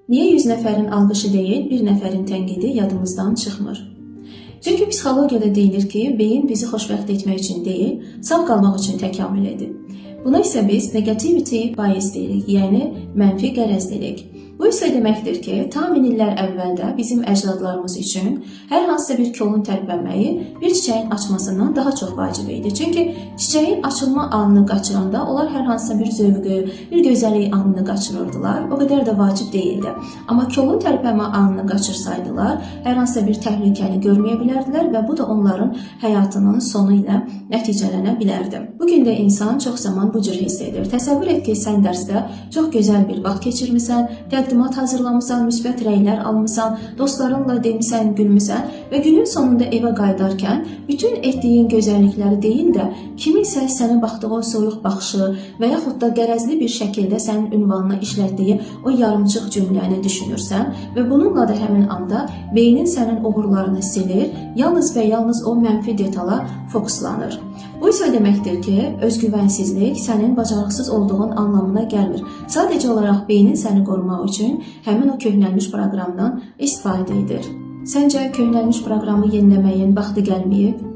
Niyə 100 nəfərin alqışı deyil, bir nəfərin tənqidi yadımızdan çıxmır? Çünki psixologiyada deyilir ki, beyin bizi xoşbəxt etmək üçün deyil, sağ qalmaq üçün təkamül edir. Buna isə biz negativity bias deyirik, yəni mənfi qərəzlilik. Bu isə deməkdir ki, ta min illər əvvəldə bizim əcdadlarımız üçün hər hansısa bir kolun tərpənməyi bir çiçəyin açmasından daha çox vacib idi. Çünki çiçəyin açılma anını qaçıranda onlar hər hansısa bir zövqü, bir gözəllik anını qaçırırdılar. O qədər də vacib deyildi. Amma kolun tərpənmə anını qaçırsaydılar, hər hansısa bir təhlükəni görməyə bilərdilər və bu da onların həyatının sonu ilə nəticələnə bilərdi. Bugün də insan çox zaman bu cür hiss edir. Təsəvvür et ki, sən dərsdə çox gözəl bir vaxt keçirmisən, təqdimat hazırlamısan, müsbət rəylər almısan, dostlarınla demisən, gülmüsən və günün sonunda evə qayıdarkən bütün etdiyin gözəllikləri deyil də kiminsə sənə baxdığı o soyuq baxışı və yaxud da qərəzli bir şəkildə sənin ünvanına işlətdiyi o yarımçıq cümləni düşünürsən və bununla da həmin anda beynin sənin uğurlarını silir, yalnız və yalnız o mənfi detala fokuslanır. Bu isə deməkdir ki, özgüvənsizlik sənin bacarıqsız olduğun anlamına gəlmir. Sadəcə olaraq beynin səni qorumaq üçün həmin o köhnəlmiş proqramdan istifadə edir. Səncə köhnəlmiş proqramı yeniləməyin vaxtı gəlməyib?